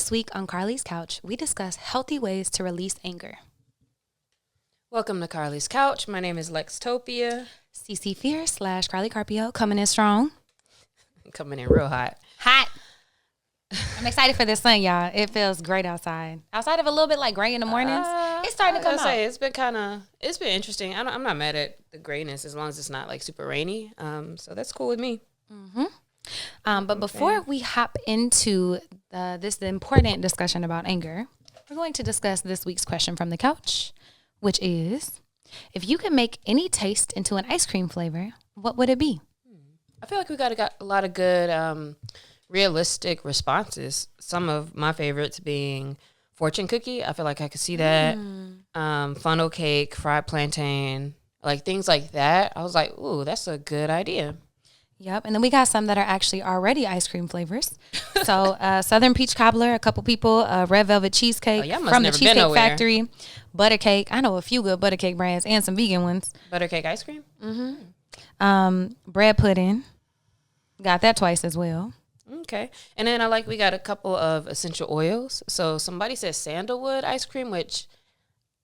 This week on Carlie's Couch, we discuss healthy ways to release anger. Welcome to Carlie's Couch. My name is Lextopia. CC Fierce / Carlie Carpio coming in strong. Coming in real hot. Hot. I'm excited for this sun, y'all. It feels great outside. Outside of a little bit like gray in the mornings, it's starting to come out. It's been interesting. I'm not mad at the grayness as long as it's not like super rainy. So that's cool with me. But before we hop into the important discussion about anger, we're going to discuss this week's question from the couch, which is, if you could make any taste into an ice cream flavor, what would it be? I feel like we got a lot of good realistic responses. Some of my favorites being fortune cookie. I feel like I could see that. Funnel cake, fried plantain, like things like that. I was like, ooh, that's a good idea. Yep. And then we got some that are actually already ice cream flavors. So Southern Peach Cobbler, a couple people, Red Velvet Cheesecake from the Cheesecake Factory, Butter Cake. I know a few good butter cake brands and some vegan ones. Butter cake ice cream? Bread pudding. Got that twice as well. Okay. And then we got a couple of essential oils. So somebody says sandalwood ice cream, which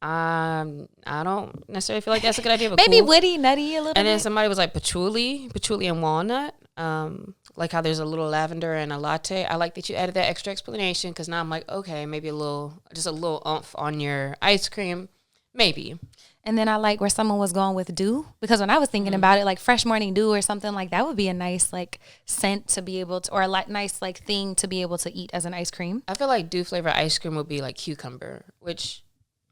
I don't necessarily feel like that's a good idea, but maybe cool. Woody, nutty a little bit. And then somebody was like patchouli and walnut. Like how there's a little lavender and a latte. I like that you added that extra explanation because now I'm like, okay, maybe just a little oomph on your ice cream, maybe. And then I like where someone was going with dew, because when I was thinking about it, like fresh morning dew or something like that would be a nice like scent to be able to, or a nice like thing to be able to eat as an ice cream. I feel like dew flavor ice cream would be like cucumber, which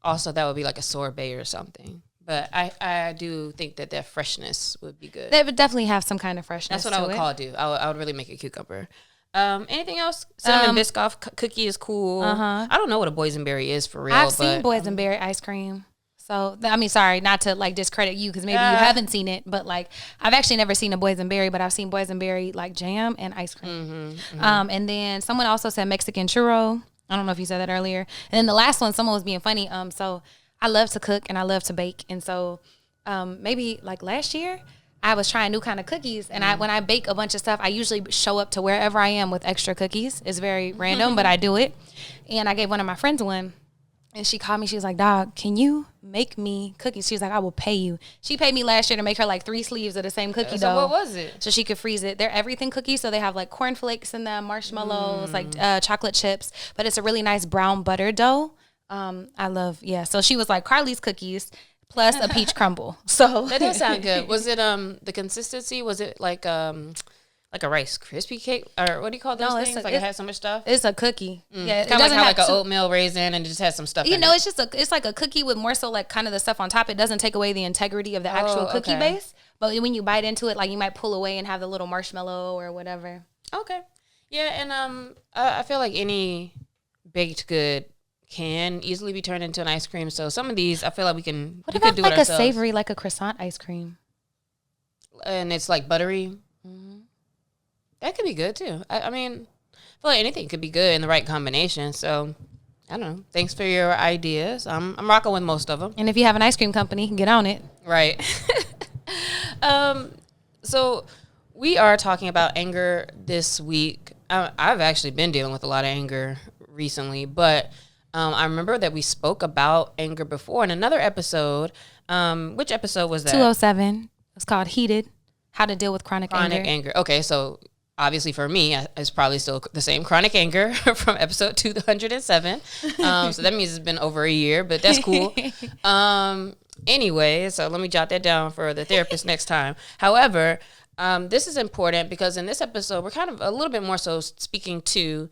also that would be like a sorbet or something. But I do think that freshness would be good. That would definitely have some kind of freshness. That's what I would call dew. I would really make it cucumber. Anything else? Cinnamon Biscoff cookie is cool. I don't know what a boysenberry is for real. I've seen boysenberry ice cream. So, I mean, sorry, not to like discredit you because maybe you haven't seen it, but like I've actually never seen a boysenberry, but I've seen boysenberry like jam and ice cream. And then someone also said Mexican churro. I don't know if you said that earlier. And then the last one, someone was being funny. So I love to cook and I love to bake. And so maybe like last year I was trying new kind of cookies. And when I bake a bunch of stuff, I usually show up to wherever I am with extra cookies. It's very random, but I do it. And I gave one of my friends one. And she called me. She was like, "Dog, can you make me cookies?" She was like, "I will pay you." She paid me last year to make her like 3 sleeves of the same cookie dough. So what was it? So she could freeze it. They're everything cookies. So they have like cornflakes in them, marshmallows, like chocolate chips. But it's a really nice brown butter dough. I love, So she was like, Carlie's cookies plus a peach crumble. So that does sound good. Was it the consistency? Was it like a Rice Krispie cake, or what do you call those things? Like it has so much stuff. It's a cookie. Yeah, it kind of like an oatmeal raisin, and it just has some stuff. It's like a cookie with more so like kind of the stuff on top. It doesn't take away the integrity of the actual cookie base, but when you bite into it, like you might pull away and have the little marshmallow or whatever. Okay, yeah, and I feel like any baked good can easily be turned into an ice cream. So some of these, I feel like we could do it ourselves. Like a savory, like a croissant ice cream, and it's like buttery. That could be good too. I mean, I feel like anything could be good in the right combination. So, I don't know. Thanks for your ideas. I'm rocking with most of them. And if you have an ice cream company, get on it. Right. So we are talking about anger this week. I've actually been dealing with a lot of anger recently, but I remember that we spoke about anger before in another episode. Which episode was that? 207. It's called Heated. How to deal with chronic anger. Okay, so obviously for me, it's probably still the same chronic anger from episode 207. So that means it's been over a year, but that's cool. Anyway, so let me jot that down for the therapist next time. However, this is important because in this episode, we're kind of a little bit more so speaking to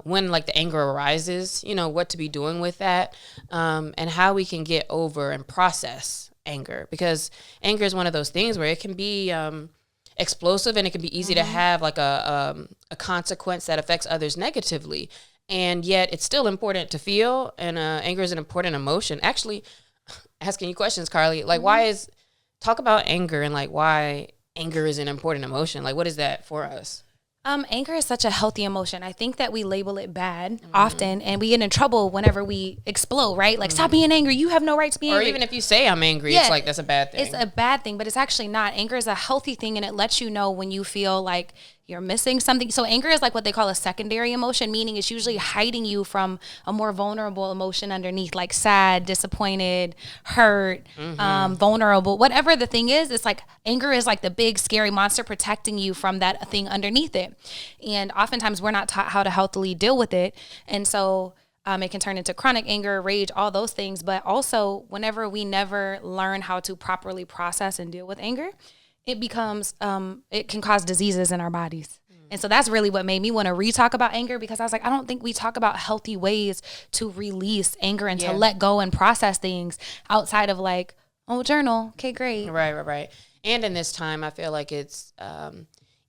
when like the anger arises, what to be doing with that, and how we can get over and process anger, because anger is one of those things where it can be explosive and it can be easy to have like a consequence that affects others negatively, and yet it's still important to feel, and anger is an important emotion. Actually, asking you questions, Carlie, like talk about anger and like why anger is an important emotion. Like what is that for us? Anger is such a healthy emotion. I think that we label it bad often, and we get in trouble whenever we explode, right? Like, stop being angry. You have no right to be angry. Or even if you say I'm angry, it's like that's a bad thing. It's a bad thing, but it's actually not. Anger is a healthy thing, and it lets you know when you feel like you're missing something. So anger is like what they call a secondary emotion, meaning it's usually hiding you from a more vulnerable emotion underneath, like sad, disappointed, hurt, vulnerable, whatever the thing is. It's like anger is like the big scary monster protecting you from that thing underneath it. And oftentimes we're not taught how to healthily deal with it. And so it can turn into chronic anger, rage, all those things. But also whenever we never learn how to properly process and deal with anger, it becomes, it can cause diseases in our bodies. And so that's really what made me want to re-talk about anger, because I was like, I don't think we talk about healthy ways to release anger and to let go and process things outside of like, oh, journal. Okay, great. Right. And in this time, I feel like it's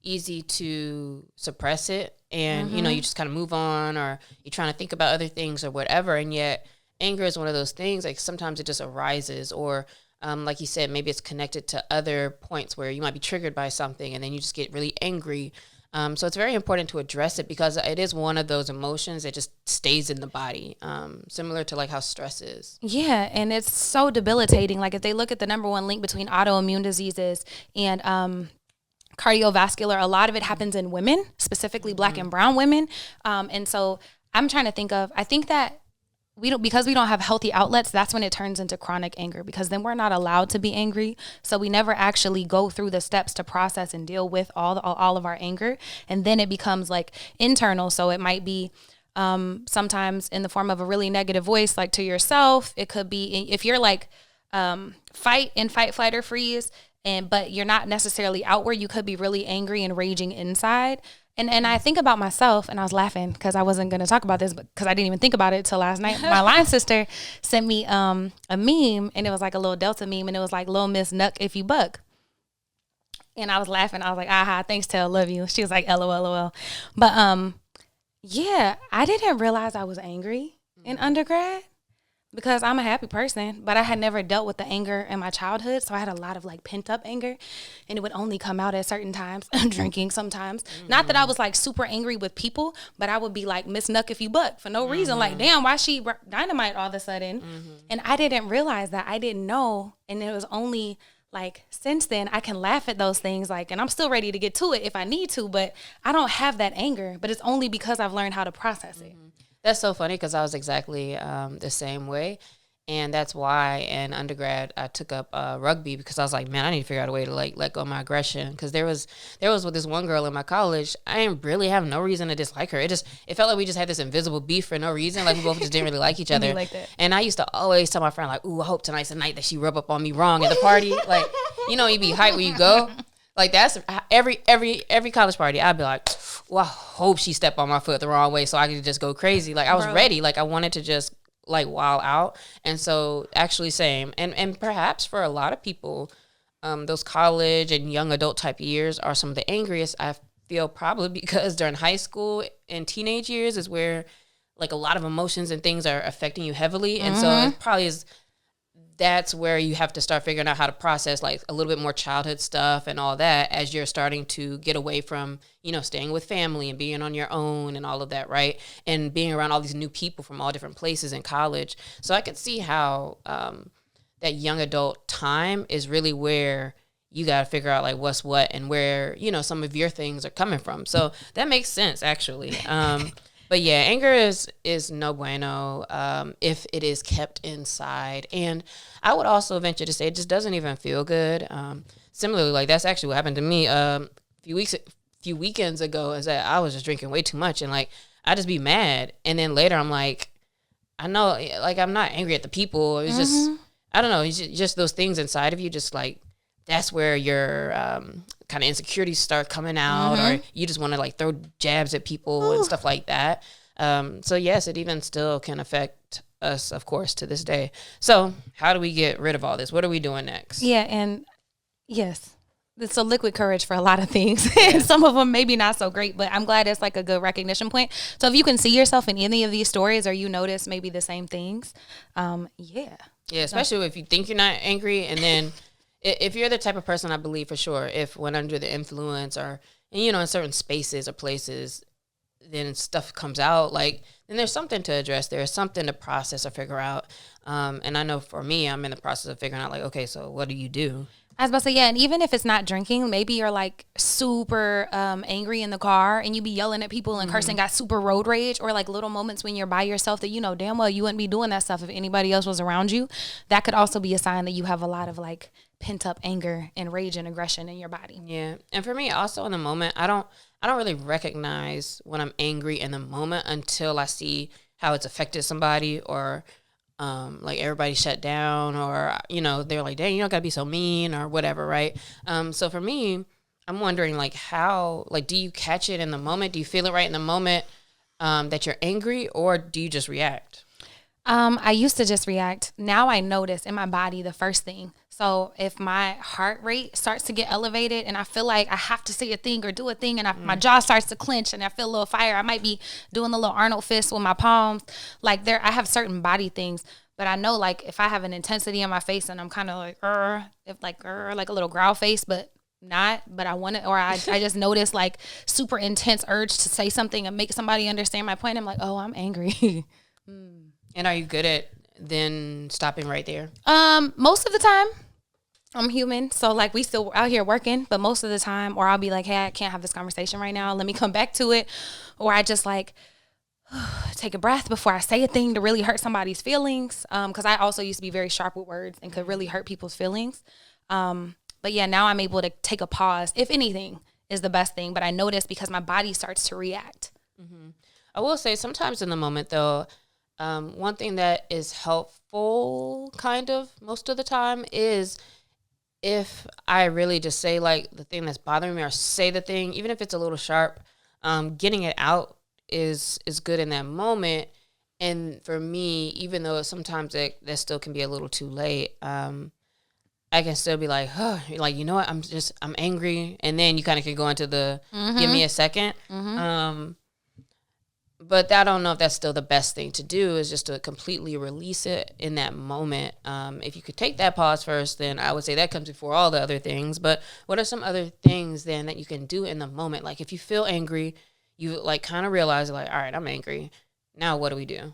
easy to suppress it. And, you know, you just kind of move on, or you're trying to think about other things or whatever. And yet anger is one of those things, like sometimes it just arises, or like you said, maybe it's connected to other points where you might be triggered by something and then you just get really angry. So it's very important to address it, because it is one of those emotions that just stays in the body, similar to like how stress is. Yeah, and it's so debilitating. Like if they look at the number one link between autoimmune diseases and cardiovascular, a lot of it happens in women, specifically Black and brown women. And so I'm trying to think of, I think that because we don't have healthy outlets, that's when it turns into chronic anger, because then we're not allowed to be angry. So we never actually go through the steps to process and deal with all of our anger. And then it becomes like internal. So it might be sometimes in the form of a really negative voice, like to yourself. It could be if you're like fight, flight, or freeze, but you're not necessarily outward. You could be really angry and raging inside. And I think about myself, and I was laughing because I wasn't going to talk about this, but because I didn't even think about it till last night. My line sister sent me a meme, and it was like a little Delta meme, and it was like, "Little Miss Nuck if you buck." And I was laughing. I was like, "Aha, thanks, Tell, love you." She was like, "LOL." But yeah, I didn't realize I was angry in undergrad, because I'm a happy person, but I had never dealt with the anger in my childhood. So I had a lot of like pent up anger, and it would only come out at certain times, drinking sometimes. Not that I was like super angry with people, but I would be like, Miss Nuck if you buck, for no reason. Like, damn, why she dynamite all of a sudden? And I didn't realize that. I didn't know. And it was only like since then I can laugh at those things, like, and I'm still ready to get to it if I need to, but I don't have that anger. But it's only because I've learned how to process it. That's so funny, because I was exactly the same way. And that's why in undergrad I took up rugby, because I was like, man, I need to figure out a way to like let go of my aggression. Because there was with this one girl in my college, I didn't really have no reason to dislike her. It felt like we just had this invisible beef for no reason. Like we both just didn't really like each other. Like that. And I used to always tell my friend, like, ooh, I hope tonight's the night that she rub up on me wrong at the party. Like, you know, you be hyped when you go. Like that's every college party, I'd be like, well, I hope she stepped on my foot the wrong way so I could just go crazy. Like I was ready. Like I wanted to just like wild out. And so actually same. And perhaps for a lot of people, those college and young adult type years are some of the angriest, I feel, probably because during high school and teenage years is where like a lot of emotions and things are affecting you heavily. And so it probably is, that's where you have to start figuring out how to process like a little bit more childhood stuff and all that as you're starting to get away from, you know, staying with family and being on your own and all of that, right? And being around all these new people from all different places in college. So I could see how that young adult time is really where you got to figure out like what's what and where, you know, some of your things are coming from. So that makes sense, actually. But yeah, anger is no bueno if it is kept inside. And I would also venture to say it just doesn't even feel good. Similarly, like that's actually what happened to me a few weekends ago, is that I was just drinking way too much, and like I just be mad. And then later I'm like, I know, like I'm not angry at the people. It's just, I don't know, it's just those things inside of you, just like that's where your kind of insecurities start coming out, or you just want to like throw jabs at people and stuff like that. So yes, it even still can affect us, of course, to this day. So how do we get rid of all this? What are we doing next? Yeah, and yes, it's a liquid courage for a lot of things. And some of them maybe not so great, but I'm glad it's like a good recognition point. So if you can see yourself in any of these stories, or you notice maybe the same things, yeah, especially if you think you're not angry, and then if you're the type of person, I believe for sure, if when under the influence or, you know, in certain spaces or places, then stuff comes out, like, then there's something to address. There's something to process or figure out. And I know for me, I'm in the process of figuring out, like, okay, so what do you do? I was about to say, yeah, and even if it's not drinking, maybe you're like super angry in the car and you be yelling at people and cursing, got super road rage, or like little moments when you're by yourself that you know damn well you wouldn't be doing that stuff if anybody else was around you. That could also be a sign that you have a lot of like pent up anger and rage and aggression in your body. Yeah. And for me also in the moment, I don't really recognize when I'm angry in the moment until I see how it's affected somebody, or like everybody shut down, or you know they're like, dang, you don't gotta be so mean or whatever, right? So for me, I'm wondering like how, like, do you catch it in the moment? Do you feel it right in the moment that you're angry, or do you just react? I used to just react. Now I notice in my body the first thing. So if my heart rate starts to get elevated and I feel like I have to say a thing or do a thing, and my jaw starts to clench and I feel a little fire, I might be doing a little Arnold fist with my palms. Like I have certain body things, but I know like if I have an intensity in my face and I'm kind of like, like a little growl face, but I want it, or I just notice like super intense urge to say something and make somebody understand my point. I'm like, oh, I'm angry. And are you good at then stopping right there? Most of the time. I'm human, so like we still out here working, but most of the time, or I'll be like, hey, I can't have this conversation right now. Let me come back to it. Or I just like take a breath before I say a thing to really hurt somebody's feelings. Because I also used to be very sharp with words and could really hurt people's feelings. But yeah, now I'm able to take a pause, if anything, is the best thing. But I notice because my body starts to react. Mm-hmm. I will say sometimes in the moment though, one thing that is helpful kind of most of the time is if I really just say like the thing that's bothering me, or say the thing, even if it's a little sharp, getting it out is good in that moment. And for me, even though sometimes that still can be a little too late, I can still be like, oh, like, you know what? I'm angry. And then you kind of can go into the, give me a second. But I don't know if that's still the best thing to do, is just to completely release it in that moment. If you could take that pause first, then I would say that comes before all the other things. But what are some other things then that you can do in the moment? Like if you feel angry, you like kind of realize like, all right, I'm angry. Now what do we do?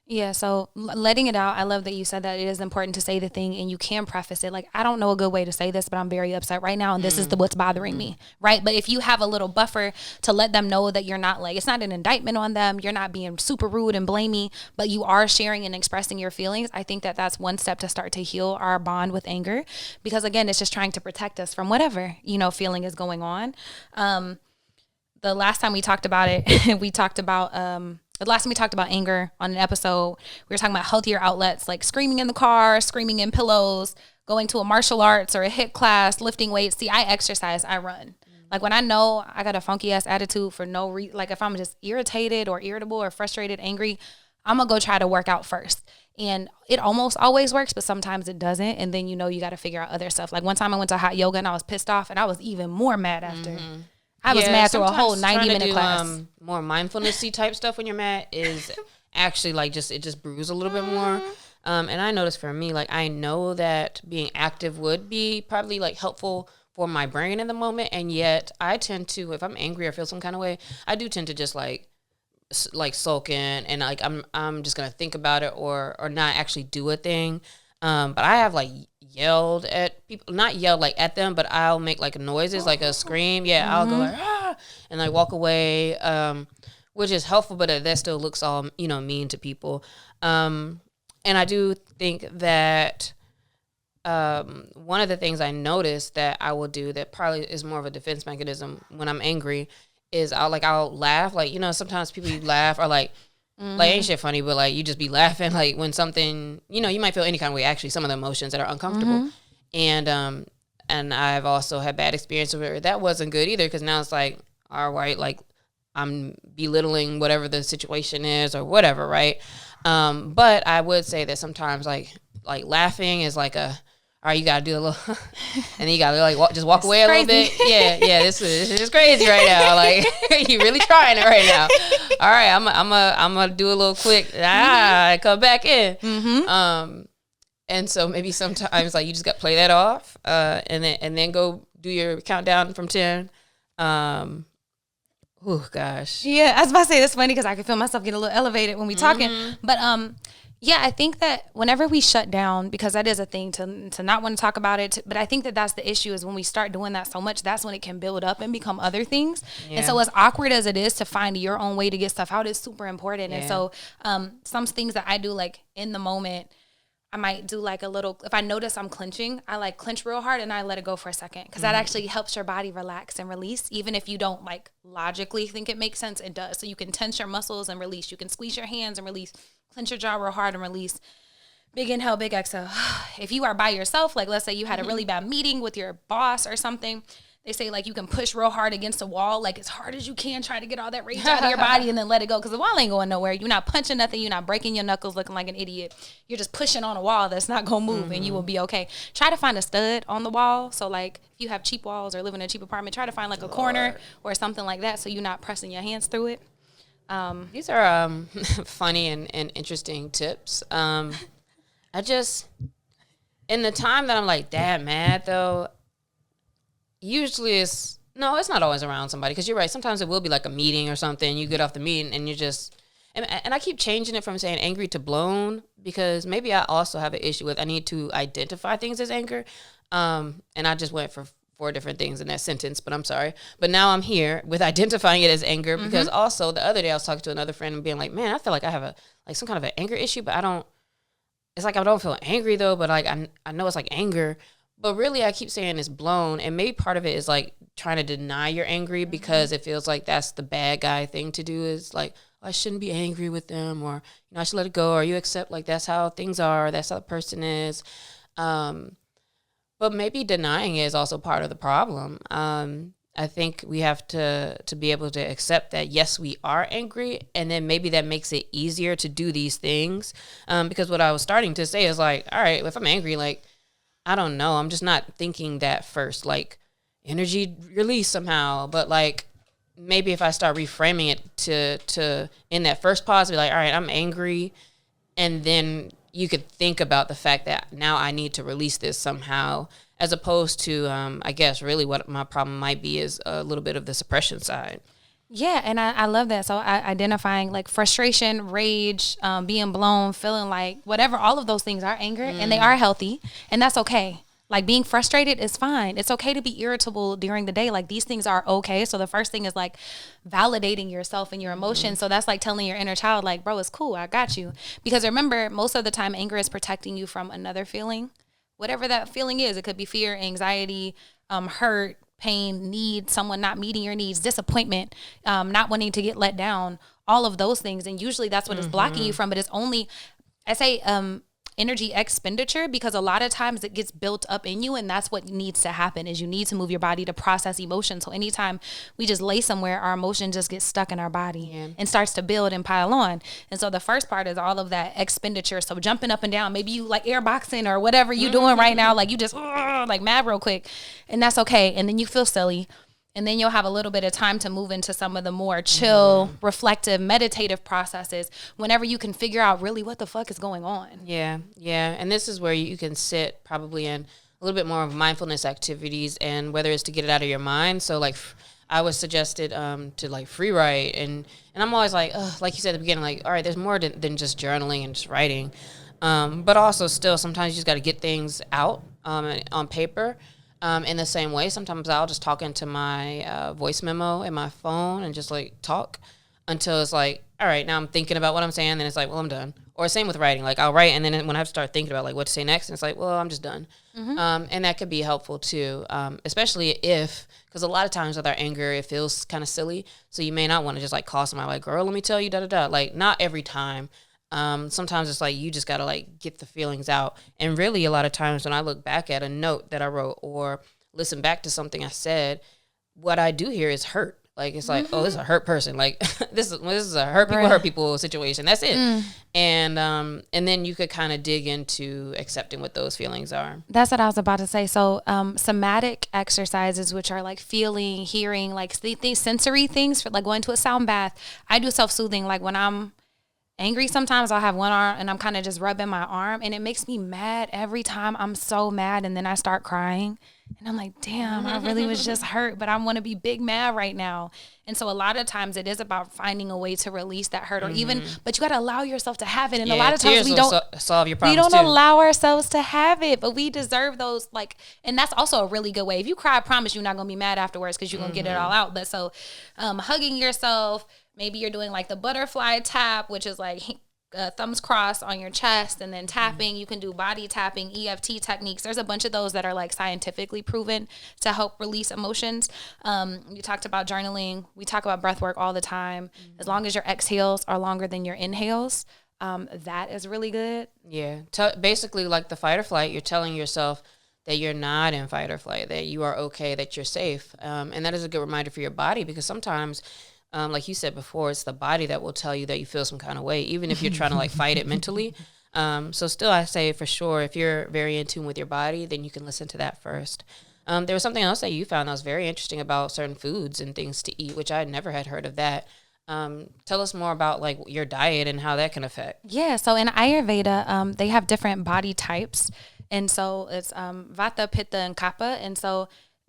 Yeah, so letting it out. I love that you said that it is important to say the thing, and you can preface it like, I don't know a good way to say this, but I'm very upset right now, and this is what's bothering me, right? But if you have a little buffer to let them know that you're not like, it's not an indictment on them, you're not being super rude and blamey, but you are sharing and expressing your feelings, I think that that's one step to start to heal our bond with anger, because again, it's just trying to protect us from whatever, feeling is going on. The last time we talked about it, we talked about the last time we talked about anger on an episode, we were talking about healthier outlets like screaming in the car, screaming in pillows, going to a martial arts or a HIIT class, lifting weights. See, I exercise, I run. Like when I know I got a funky ass attitude for no reason, like if I'm just irritated or irritable or frustrated, angry, I'm gonna go try to work out first. And it almost always works, but sometimes it doesn't. And then you got to figure out other stuff. Like one time I went to hot yoga and I was pissed off, and I was even more mad after. I was mad through a whole 90-minute class. More mindfulness-y type stuff when you're mad is actually like it just brews a little bit more. And I noticed for me, like I know that being active would be probably like helpful for my brain in the moment, and yet I tend to, if I'm angry or feel some kind of way, I do tend to just like sulk in, and like I'm just gonna think about it or not actually do a thing. But I have like yelled at people, not yelled like at them, but I'll make like noises, like a scream. Yeah, I'll go like, ah, and like walk away, which is helpful, but that still looks all, mean to people. And I do think that one of the things I noticed that I will do that probably is more of a defense mechanism when I'm angry is I'll laugh. Like, sometimes people you laugh are like, like ain't shit funny, but like you just be laughing like when something, you might feel any kind of way, actually some of the emotions that are uncomfortable. And I've also had bad experiences where that wasn't good either, because now it's like, all right, like I'm belittling whatever the situation is or whatever, right? But I would say that sometimes like laughing is like all right, you gotta do a little, and then you gotta like just walk away a little bit. Yeah, this is crazy right now. Like you really trying it right now. All right, I'm gonna do a little quick. Come back in. And so maybe sometimes like you just got to play that off, and then go do your countdown from 10. Oh gosh. Yeah, I was about to say that's funny because I can feel myself getting a little elevated when we talking, but Yeah, I think that whenever we shut down, because that is a thing to not want to talk about it, but I think that that's the issue is when we start doing that so much, that's when it can build up and become other things. Yeah. And so as awkward as it is to find your own way to get stuff out is super important. Yeah. And so some things that I do like in the moment, I might do like a little, if I notice I'm clenching, I like clench real hard and I let it go for a second because that actually helps your body relax and release. Even if you don't like logically think it makes sense, it does. So you can tense your muscles and release. You can squeeze your hands and release. Clench your jaw real hard and release. Big inhale, big exhale. If you are by yourself, like let's say you had a really bad meeting with your boss or something, they say like you can push real hard against a wall, like as hard as you can, try to get all that rage out of your body and then let it go because the wall ain't going nowhere. You're not punching nothing. You're not breaking your knuckles looking like an idiot. You're just pushing on a wall that's not going to move and you will be okay. Try to find a stud on the wall. So like if you have cheap walls or live in a cheap apartment, try to find like a corner or something like that so you're not pressing your hands through it. These are funny and interesting tips. I just, in the time that I'm like that mad though, usually it's not always around somebody because you're right. Sometimes it will be like a meeting or something. You get off the meeting and you just, and I keep changing it from saying angry to blown because maybe I also have an issue with I need to identify things as anger. And I just went for 4 different things in that sentence, but I'm sorry. But now I'm here with identifying it as anger because also the other day I was talking to another friend and being like, man, I feel like I have some kind of an anger issue, but it's like I don't feel angry though, but like I know it's like anger. But really, I keep saying it's blown, and maybe part of it is like trying to deny you're angry because it feels like that's the bad guy thing to do. Is like I shouldn't be angry with them, or I should let it go, or you accept like that's how things are, that's how the person is. But maybe denying it is also part of the problem. I think we have to be able to accept that yes, we are angry, and then maybe that makes it easier to do these things. Because what I was starting to say is like, all right, if I'm angry, like. I don't know. I'm just not thinking that first, like energy release somehow. But like maybe if I start reframing it to in that first pause, be like, all right, I'm angry. And then you could think about the fact that now I need to release this somehow, as opposed to, I guess, really what my problem might be is a little bit of the suppression side. Yeah, and I love that. So identifying like frustration, rage, being blown, feeling like whatever, all of those things are anger and they are healthy and that's okay. Like being frustrated is fine. It's okay to be irritable during the day. Like these things are okay. So the first thing is like validating yourself and your emotions. So that's like telling your inner child like, bro, it's cool. I got you. Because remember, most of the time anger is protecting you from another feeling. Whatever that feeling is, it could be fear, anxiety, hurt, pain, need, someone not meeting your needs, disappointment, not wanting to get let down, all of those things. And usually that's what is blocking you from, but it's only, I say, energy expenditure because a lot of times it gets built up in you and that's what needs to happen is you need to move your body to process emotion. So anytime we just lay somewhere, our emotion just gets stuck in our body and starts to build and pile on. And so the first part is all of that expenditure. So jumping up and down, maybe you like airboxing or whatever you doing right now, like you just like mad real quick and that's okay. And then you feel silly. And then you'll have a little bit of time to move into some of the more chill, reflective, meditative processes whenever you can figure out really what the fuck is going on. Yeah. And this is where you can sit probably in a little bit more of mindfulness activities and whether it's to get it out of your mind. So like I was suggested to like free write and I'm always like, like you said at the beginning, like, all right, there's more than just journaling and just writing. But also still sometimes you just got to get things out on paper. In the same way, sometimes I'll just talk into my voice memo in my phone and just like talk until it's like, all right, now I'm thinking about what I'm saying. Then it's like, well, I'm done. Or same with writing. Like I'll write and then when I have to start thinking about like what to say next, and it's like, well, I'm just done. And that could be helpful too, especially because a lot of times with our anger, it feels kind of silly. So you may not want to just like call somebody like, girl, let me tell you, da-da-da. Like not every time. Sometimes it's like you just got to like get the feelings out. And really a lot of times when I look back at a note that I wrote or listen back to something I said, what I do here is hurt. Like it's like, oh, this is a hurt person. Like this is a hurt people situation. That's it. And then you could kind of dig into accepting what those feelings are. That's what I was about to say. So somatic exercises, which are like feeling, hearing, like these sensory things for like going to a sound bath. I do self-soothing. Like when I'm angry, sometimes I'll have one arm and I'm kind of just rubbing my arm and it makes me mad every time. I'm so mad and then I start crying and And I'm like, damn, I really was just hurt, but I want to be big mad right now. And so a lot of times it is about finding a way to release that hurt, or even, but you got to allow yourself to have it. And a lot of times we don't solve your we problems don't too. allow ourselves to have it, but we deserve those, like, and that's also a really good way. If you cry, I promise you're not going to be mad afterwards because you're going to get it all out. But so hugging yourself, maybe you're doing like the butterfly tap, which is like thumbs crossed on your chest, and then tapping. You can do body tapping, EFT techniques. There's a bunch of those that are like scientifically proven to help release emotions. You talked about journaling. We talk about breath work all the time. As long as your exhales are longer than your inhales, that is really good. Yeah. Basically, like the fight or flight, you're telling yourself that you're not in fight or flight, that you are okay, that you're safe. And that is a good reminder for your body, because sometimes, like you said before, it's the body that will tell you that you feel some kind of way, even if you're trying to like fight it mentally. So still, I say for sure, if you're very in tune with your body, then you can listen to that first. There was something else that you found that was very interesting about certain foods and things to eat, which I never had heard of that. Tell us more about like your diet and how that can affect. Yeah. So in Ayurveda, they have different body types. And so it's Vata, Pitta, and Kapha. And so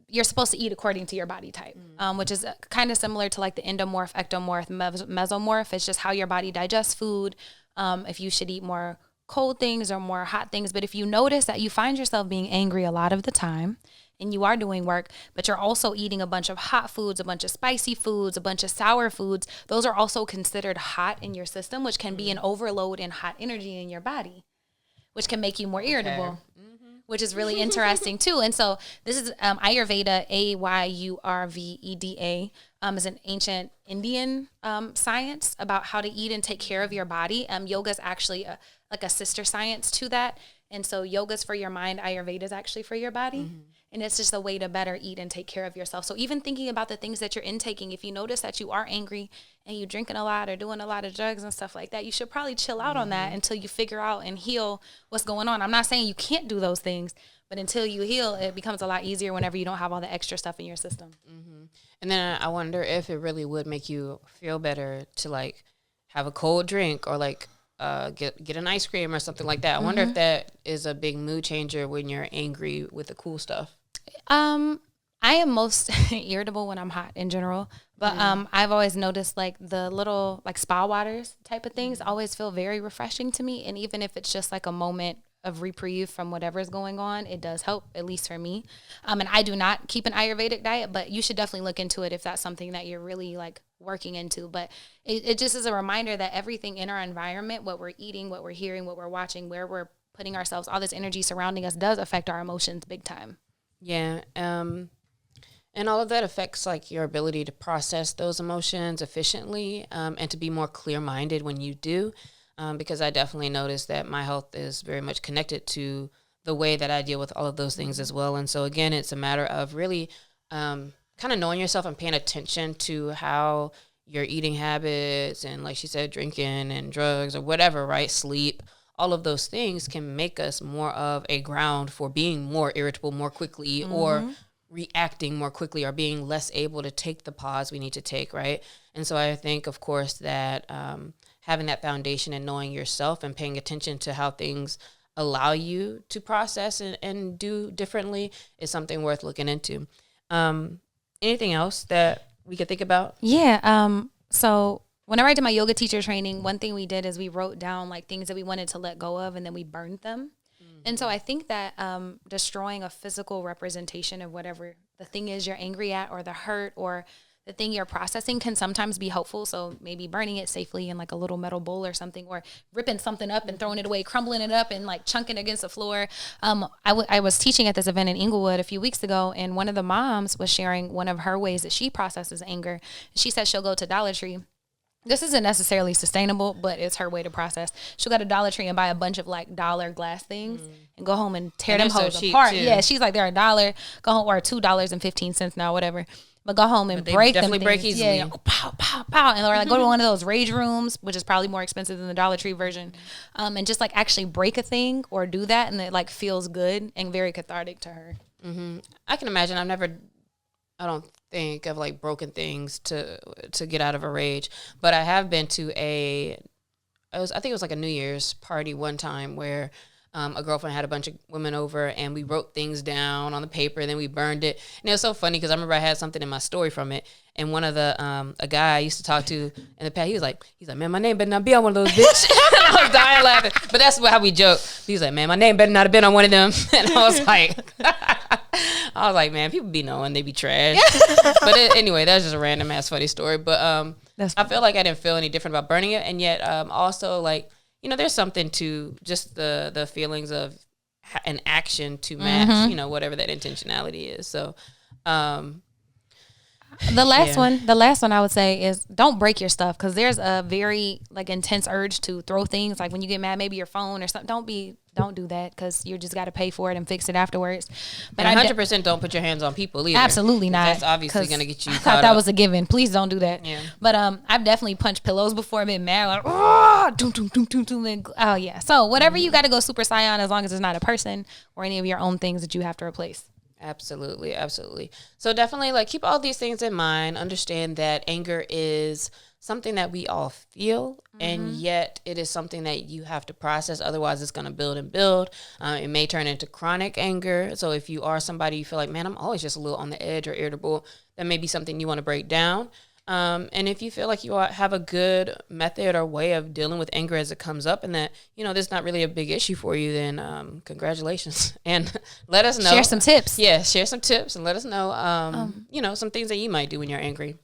you're supposed to eat according to your body type, which is kind of similar to like the endomorph, ectomorph, mesomorph. It's just how your body digests food. If you should eat more cold things or more hot things. But if you notice that you find yourself being angry a lot of the time and you are doing work, but you're also eating a bunch of hot foods, a bunch of spicy foods, a bunch of sour foods, those are also considered hot in your system, which can be an overload in hot energy in your body, which can make you more irritable. Which is really interesting too. And so this is Ayurveda, Ayurveda, is an ancient Indian science about how to eat and take care of your body. Yoga is actually like a sister science to that. And so yoga's for your mind, Ayurveda is actually for your body. And it's just a way to better eat and take care of yourself. So even thinking about the things that you're intaking, if you notice that you are angry and you're drinking a lot or doing a lot of drugs and stuff like that, you should probably chill out on that until you figure out and heal what's going on. I'm not saying you can't do those things, but until you heal, it becomes a lot easier whenever you don't have all the extra stuff in your system. And then I wonder if it really would make you feel better to like have a cold drink or like get an ice cream or something like that. I wonder if that is a big mood changer when you're angry with the cool stuff. I am most irritable when I'm hot in general, but I've always noticed like the little like spa waters type of things always feel very refreshing to me. And even if it's just like a moment of reprieve from whatever's going on, it does help, at least for me. And I do not keep an Ayurvedic diet, but you should definitely look into it if that's something that you're really like working into. But it just is a reminder that everything in our environment, what we're eating, what we're hearing, what we're watching, where we're putting ourselves, all this energy surrounding us does affect our emotions big time. Yeah. And all of that affects like your ability to process those emotions efficiently, and to be more clear-minded when you do. Because I definitely noticed that my health is very much connected to the way that I deal with all of those things as well. And so again, it's a matter of really kind of knowing yourself and paying attention to how your eating habits and, like she said, drinking and drugs or whatever, right? Sleep, all of those things can make us more of a ground for being more irritable more quickly or reacting more quickly or being less able to take the pause we need to take, right? And so I think, of course, that having that foundation and knowing yourself and paying attention to how things allow you to process and do differently is something worth looking into. Anything else that we could think about? Yeah. So whenever I did my yoga teacher training, one thing we did is we wrote down like things that we wanted to let go of and then we burned them. And so I think that destroying a physical representation of whatever the thing is you're angry at or the hurt or the thing you're processing can sometimes be helpful. So maybe burning it safely in like a little metal bowl or something, or ripping something up and throwing it away, crumbling it up and like chunking against the floor. I was teaching at this event in Inglewood a few weeks ago, and one of the moms was sharing one of her ways that she processes anger. She said she'll go to Dollar Tree. This isn't necessarily sustainable, but it's her way to process. She'll go to Dollar Tree and buy a bunch of like dollar glass things and go home and tear them hoes apart. Too. Yeah, she's like, they're $1. Go home, or $2.15 now, whatever. But go home and break them. Definitely break easily. Yeah, pow, pow, pow. And or like go to one of those rage rooms, which is probably more expensive than the Dollar Tree version. And just like actually break a thing or do that. And it like feels good and very cathartic to her. I can imagine. I don't think of like broken things to get out of a rage. But I have been to I think it was like a New Year's party one time where a girlfriend had a bunch of women over, and we wrote things down on the paper, and then we burned it. And it was so funny because I remember I had something in my story from it, and one of the a guy I used to talk to in the past, he's like, man, my name better not be on one of those, bitch. And I was dying laughing, but that's how we joke. He's like, man, my name better not have been on one of them, and I was like, man, people be knowing they be trash. But anyway, that's just a random ass funny story. But I feel like I didn't feel any different about burning it, and yet also like, you know, there's something to just the feelings of an action to match, you know, whatever that intentionality is. So, the last one I would say is don't break your stuff, because there's a very like intense urge to throw things. Like when you get mad, maybe your phone or something. Don't do that, because you just got to pay for it and fix it afterwards. But 100% don't put your hands on people either. Absolutely not. That's obviously going to get you I caught thought that up. was a given. Please don't do that. Yeah. But I've definitely punched pillows before. I've been mad, like, oh, doom, doom, doom, doom, doom, and, oh yeah. So whatever you got to go Super Saiyan, as long as it's not a person or any of your own things that you have to replace. Absolutely. So definitely like keep all these things in mind. Understand that anger is something that we all feel, and yet it is something that you have to process. Otherwise, it's going to build and build. It may turn into chronic anger. So if you are somebody you feel like, man, I'm always just a little on the edge or irritable, that may be something you want to break down. And if you feel like you have a good method or way of dealing with anger as it comes up, and that, you know, this is not really a big issue for you, then congratulations. And let us know. Share some tips. Yeah, share some tips and let us know, you know, some things that you might do when you're angry.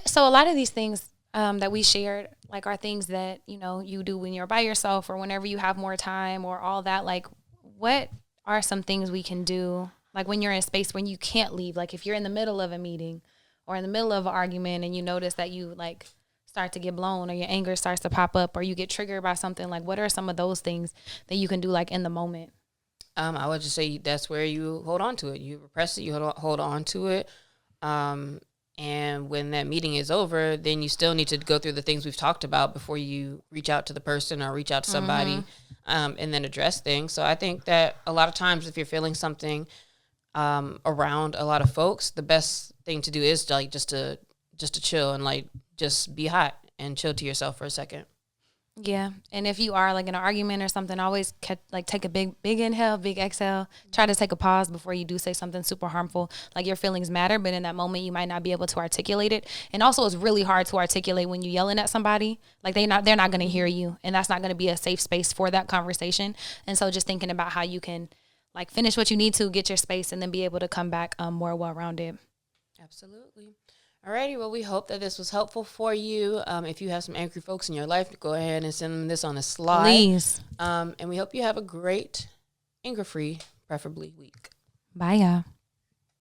So a lot of these things that we shared, like, are things that, you know, you do when you're by yourself or whenever you have more time or all that. Like, what are some things we can do, like when you're in a space when you can't leave? Like if you're in the middle of a meeting or in the middle of an argument and you notice that you like start to get blown or your anger starts to pop up or you get triggered by something, like what are some of those things that you can do like in the moment? I would just say that's where you hold on to it. You repress it, you hold on to it. And when that meeting is over, then you still need to go through the things we've talked about before you reach out to the person or reach out to somebody, and then address things. So I think that a lot of times if you're feeling something around a lot of folks, the best thing to do is like just to chill and like just be hot and chill to yourself for a second. Yeah. And if you are like in an argument or something, always take a big inhale, big exhale. Try to take a pause before you do say something super harmful. Like your feelings matter, but in that moment you might not be able to articulate it. And also it's really hard to articulate when you're yelling at somebody. Like they're not going to hear you, and that's not going to be a safe space for that conversation. And so just thinking about how you can like finish what you need to, get your space, and then be able to come back more well-rounded. Absolutely. Alrighty, well, we hope that this was helpful for you. If you have some angry folks in your life, go ahead and send them this on a slide. Please. And we hope you have a great anger-free, preferably, week. Bye, y'all.